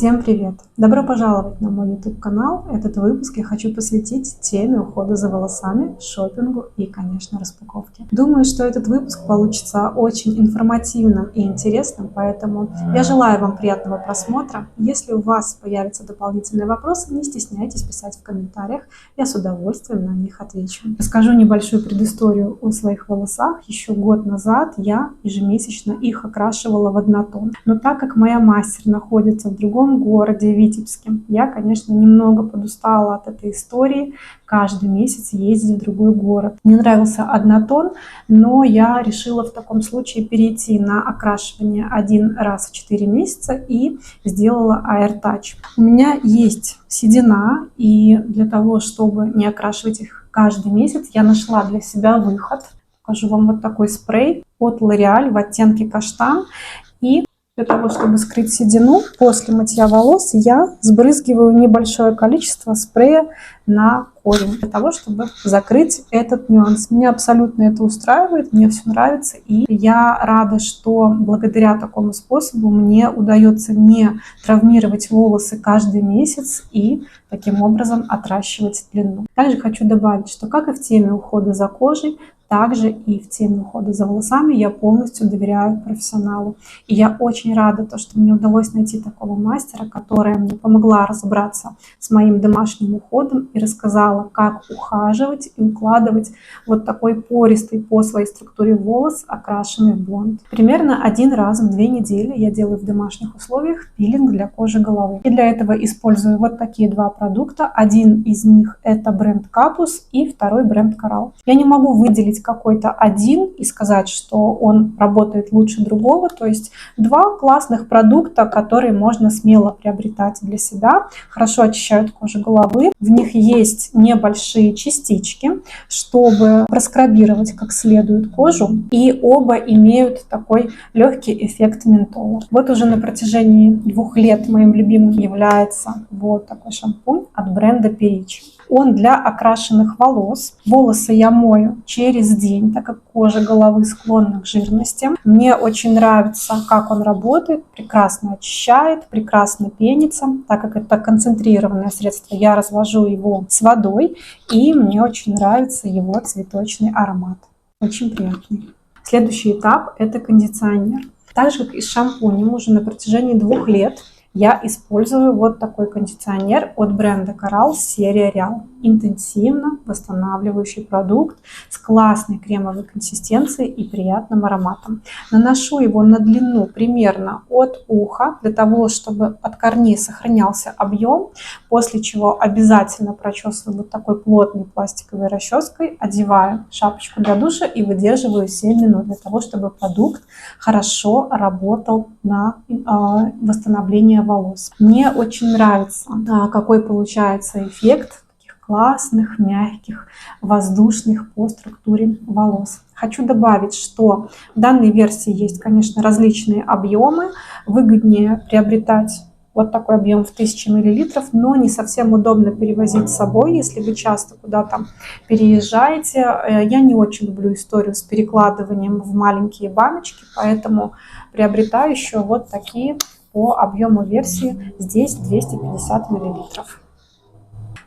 Всем привет! Добро пожаловать на мой YouTube канал. Этот выпуск я хочу посвятить теме ухода за волосами, шопингу и, конечно, распаковке. Думаю, что этот выпуск получится очень информативным и интересным, поэтому я желаю вам приятного просмотра. Если у вас появятся дополнительные вопросы, не стесняйтесь писать в комментариях, я с удовольствием на них отвечу. Расскажу небольшую предысторию о своих волосах. Еще год назад я ежемесячно их окрашивала в однотон. Но так как моя мастер находится в другом городе, Витебске, я, конечно, немного подустала от этой истории. Каждый месяц ездить в другой город. Мне нравился однотон, но я решила в таком случае перейти на окрашивание один раз в 4 месяца и сделала AirTouch. У меня есть седина, и для того, чтобы не окрашивать их каждый месяц, я нашла для себя выход. Покажу вам вот такой спрей от L'Oréal в оттенке каштан. И для того, чтобы скрыть седину, после мытья волос я сбрызгиваю небольшое количество спрея на корень, для того, чтобы закрыть этот нюанс. Меня абсолютно это устраивает, мне все нравится, и я рада, что благодаря такому способу мне удается не травмировать волосы каждый месяц и таким образом отращивать длину. Также хочу добавить, что как и в теме ухода за кожей, также и в теме ухода за волосами я полностью доверяю профессионалу. И я очень рада, что мне удалось найти такого мастера, которая мне помогла разобраться с моим домашним уходом и рассказала, как ухаживать и укладывать вот такой пористый по своей структуре волос, окрашенный в блонд. Примерно один раз в 2 недели я делаю в домашних условиях пилинг для кожи головы. И для этого использую вот такие 2 продукта. Один из них это бренд Капус и второй бренд Coral. Я не могу выделить какой-то один и сказать, что он работает лучше другого. То есть 2 классных продукта, которые можно смело приобретать для себя. Хорошо очищают кожу головы. В них есть небольшие частички, чтобы проскрабировать как следует кожу. И оба имеют такой легкий эффект ментола. Вот уже на протяжении 2 лет моим любимым является вот такой шампунь от бренда Perich. Он для окрашенных волос. Волосы я мою через день, так как кожа головы склонна к жирности. Мне очень нравится, как он работает. Прекрасно очищает, прекрасно пенится. Так как это концентрированное средство, я развожу его с водой. И мне очень нравится его цветочный аромат. Очень приятный. Следующий этап – это кондиционер. Так же, как и с шампунем, уже на протяжении 2 лет я использую вот такой кондиционер от бренда Coral серия Real. Интенсивно восстанавливающий продукт с классной кремовой консистенцией и приятным ароматом. Наношу его на длину примерно от уха, для того, чтобы от корней сохранялся объем, после чего обязательно прочесываю вот такой плотной пластиковой расческой, одеваю шапочку для душа и выдерживаю 7 минут, для того, чтобы продукт хорошо работал на восстановление волос. Мне очень нравится, какой получается эффект таких классных, мягких, воздушных по структуре волос. Хочу добавить, что в данной версии есть, конечно, различные объемы. Выгоднее приобретать вот такой объем в 1000 мл, но не совсем удобно перевозить с собой, если вы часто куда-то переезжаете. Я не очень люблю историю с перекладыванием в маленькие баночки, поэтому приобретаю еще вот такие по объему версии. Здесь 250 мл.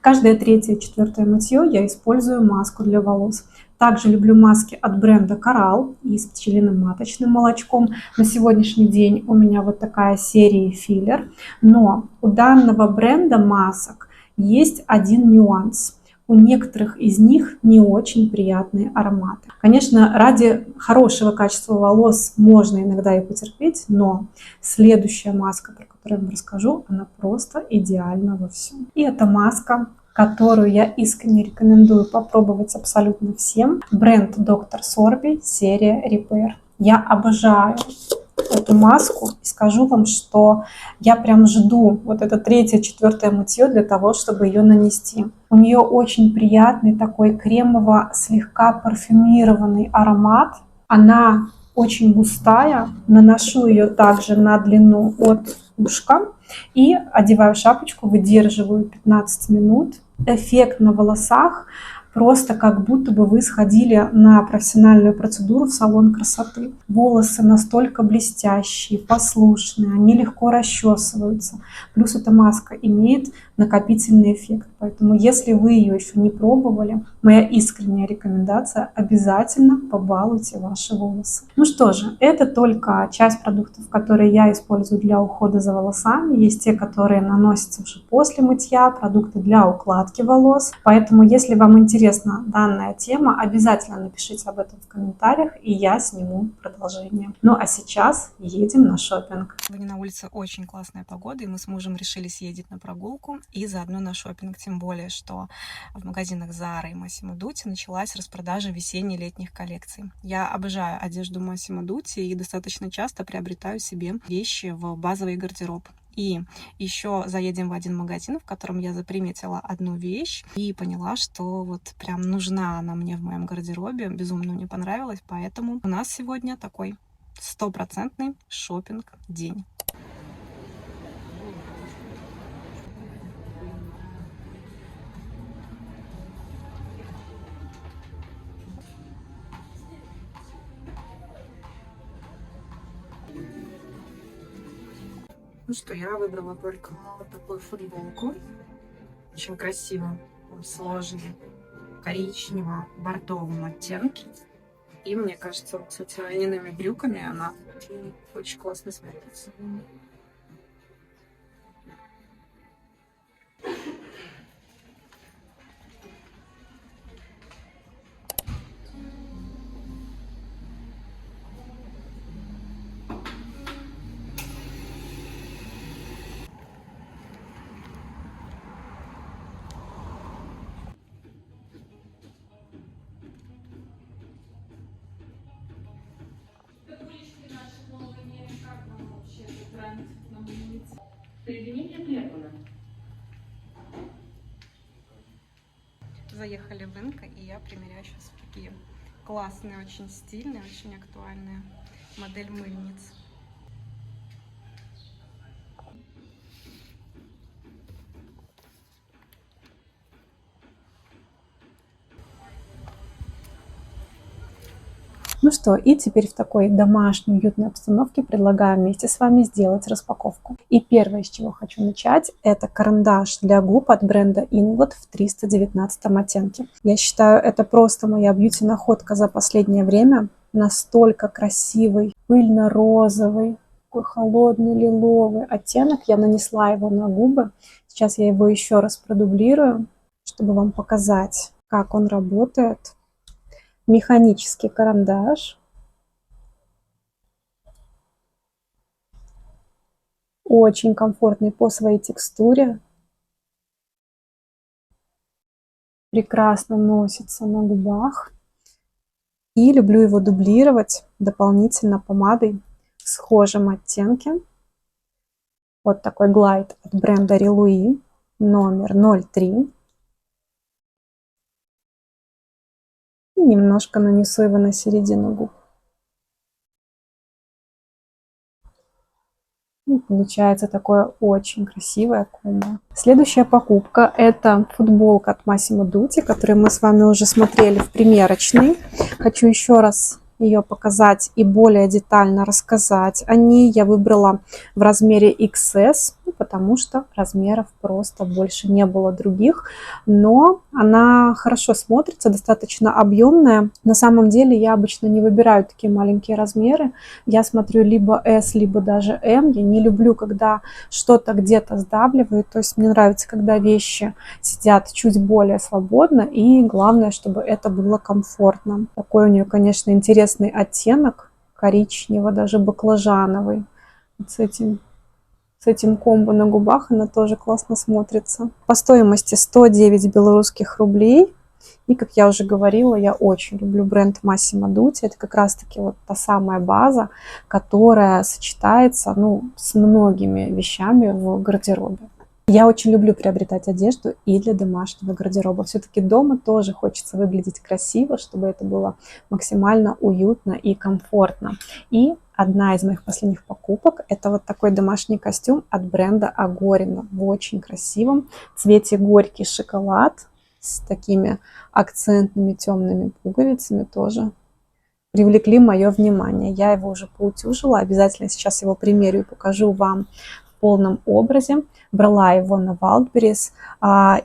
Каждое 3-4 мытье я использую маску для волос. Также люблю маски от бренда Coral и с пчелиным маточным молочком. На сегодняшний день у меня вот такая серия филлер. Но у данного бренда масок есть один нюанс. У некоторых из них не очень приятные ароматы. Конечно, ради хорошего качества волос можно иногда и потерпеть, но следующая маска, про которую я вам расскажу, она просто идеальна во всем. И это маска, которую я искренне рекомендую попробовать абсолютно всем. Бренд Dr. Sorby, серия Repair. Я обожаю эту маску и скажу вам, что я прям жду вот это 3-4 мытье для того, чтобы ее нанести. У нее очень приятный такой кремово слегка парфюмированный аромат. Она очень густая. Наношу ее также на длину от ушка и одеваю шапочку, выдерживаю 15 минут. Эффект на волосах просто как будто бы вы сходили на профессиональную процедуру в салон красоты. Волосы настолько блестящие, послушные, они легко расчесываются. Плюс эта маска имеет накопительный эффект. Поэтому, если вы ее еще не пробовали, моя искренняя рекомендация: обязательно побалуйте ваши волосы. Ну что же, это только часть продуктов, которые я использую для ухода за волосами. Есть те, которые наносятся уже после мытья, продукты для укладки волос. Поэтому, если вам интересна данная тема, обязательно напишите об этом в комментариях, и я сниму продолжение. Ну а сейчас едем на шопинг. Сегодня на улице очень классная погода, и мы с мужем решили съездить на прогулку и заодно на шопинг. Тем более, что в магазинах Zara и Massimo Dutti началась распродажа весенне-летних коллекций. Я обожаю одежду Massimo Dutti и достаточно часто приобретаю себе вещи в базовый гардероб. И еще заедем в один магазин, в котором я заприметила одну вещь и поняла, что вот прям нужна она мне в моем гардеробе. Безумно мне понравилось, поэтому у нас сегодня такой стопроцентный шопинг-день. Ну что, я выбрала только вот такую футболку. Очень красиво сложенный коричнево-бордовом оттенке. И мне кажется, вот с этими льняными брюками она очень классно смотрится. Заехали в Инка, и я примеряю сейчас такие классные, очень стильные, очень актуальные модель мыльниц. Ну что, и теперь в такой домашней, уютной обстановке предлагаю вместе с вами сделать распаковку. И первое, с чего хочу начать, это карандаш для губ от бренда Inglot в 319 оттенке. Я считаю, это просто моя бьюти-находка за последнее время. Настолько красивый, пыльно-розовый, такой холодный лиловый оттенок. Я нанесла его на губы. Сейчас я его еще раз продублирую, чтобы вам показать, как он работает. Механический карандаш. Очень комфортный по своей текстуре. Прекрасно носится на губах. И люблю его дублировать дополнительно помадой в схожем оттенке. Вот такой глайд от бренда Relouis номер 03. И немножко нанесу его на середину губ. И получается такое очень красивое комбо. Следующая покупка — это футболка от Massimo Dutti, которую мы с вами уже смотрели в примерочной. Хочу еще раз ее показать и более детально рассказать о ней. Я выбрала в размере XS, потому что размеров просто больше не было других, но она хорошо смотрится, достаточно объемная. На самом деле я обычно не выбираю такие маленькие размеры, я смотрю либо S, либо даже M. Я не люблю, когда что-то где-то сдавливает, то есть мне нравится, когда вещи сидят чуть более свободно, и главное, чтобы это было комфортно. Такой у нее, конечно, интересный оттенок, коричневый, даже баклажановый. Вот с этим комбо на губах она тоже классно смотрится. По стоимости 109 белорусских рублей. И, как я уже говорила, я очень люблю бренд Massimo Dutti. Это как раз-таки вот та самая база, которая сочетается, с многими вещами в гардеробе. Я очень люблю приобретать одежду и для домашнего гардероба. Все-таки дома тоже хочется выглядеть красиво, чтобы это было максимально уютно и комфортно. И одна из моих последних покупок — это вот такой домашний костюм от бренда Agorino в очень красивом цвете горький шоколад с такими акцентными темными пуговицами тоже привлекли мое внимание. Я его уже поутюжила, обязательно сейчас его примерю и покажу вам в полном образе. Брала его на Wildberries,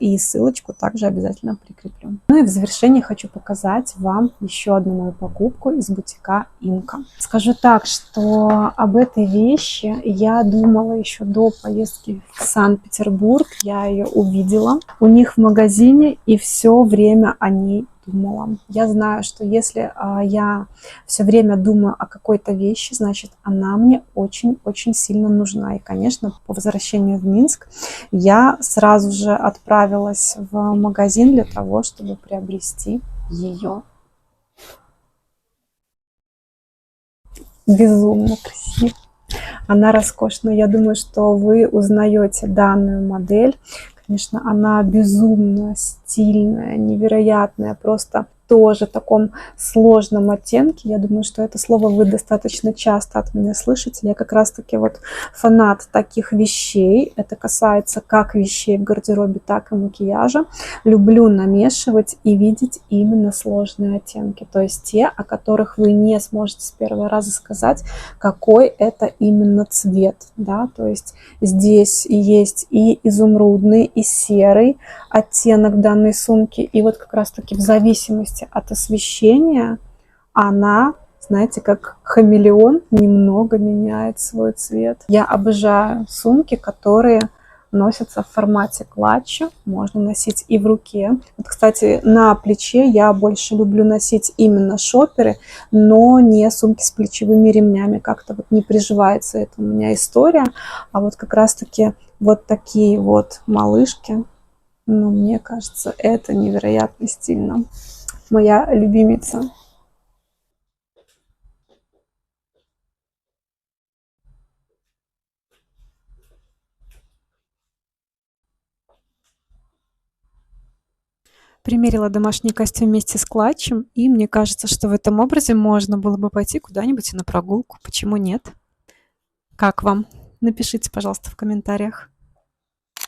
и ссылочку также обязательно прикреплю. Ну и в завершении хочу показать вам еще одну мою покупку из бутика Инка. Скажу так, что об этой вещи я думала еще до поездки в Санкт-Петербург. Я ее увидела у них в магазине и все время о ней думала. Я знаю, что если я все время думаю о какой-то вещи, значит, она мне очень-очень сильно нужна. И, конечно, по возвращению в Минск я сразу же отправилась в магазин для того, чтобы приобрести ее. Безумно красиво. Она роскошная. Я думаю, что вы узнаете данную модель. Конечно, она безумно стильная, невероятная, просто тоже в таком сложном оттенке. Я думаю, что это слово вы достаточно часто от меня слышите. Я как раз-таки вот фанат таких вещей. Это касается как вещей в гардеробе, так и макияжа. Люблю намешивать и видеть именно сложные оттенки. То есть те, о которых вы не сможете с первого раза сказать, какой это именно цвет. Да? То есть здесь есть и изумрудный, и серый оттенок данной сумки. И вот как раз-таки в зависимости от освещения она, знаете, как хамелеон, немного меняет свой цвет. Я обожаю сумки, которые носятся в формате клатча. Можно носить и в руке. Вот, кстати, на плече я больше люблю носить именно шоперы, но не сумки с плечевыми ремнями. Как-то вот не приживается это у меня история. А вот как раз-таки вот такие вот малышки, ну, мне кажется, это невероятно стильно. Моя любимица. Примерила домашний костюм вместе с клатчем, и мне кажется, что в этом образе можно было бы пойти куда-нибудь на прогулку. Почему нет? Как вам? Напишите, пожалуйста, в комментариях.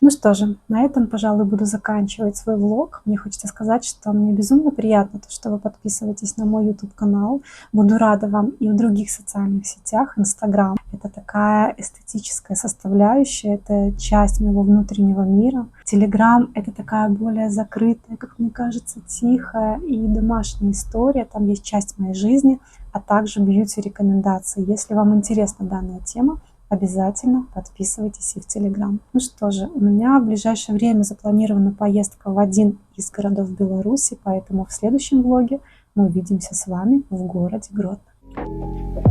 Ну что же, на этом, пожалуй, буду заканчивать свой влог. Мне хочется сказать, что мне безумно приятно, что вы подписываетесь на мой YouTube-канал. Буду рада вам и в других социальных сетях. Инстаграм — это такая эстетическая составляющая, это часть моего внутреннего мира. Телеграм — это такая более закрытая, как мне кажется, тихая и домашняя история. Там есть часть моей жизни, а также бьюти-рекомендации. Если вам интересна данная тема, обязательно подписывайтесь и в Телеграм. Ну что же, у меня в ближайшее время запланирована поездка в один из городов Беларуси, поэтому в следующем влоге мы увидимся с вами в городе Гродно.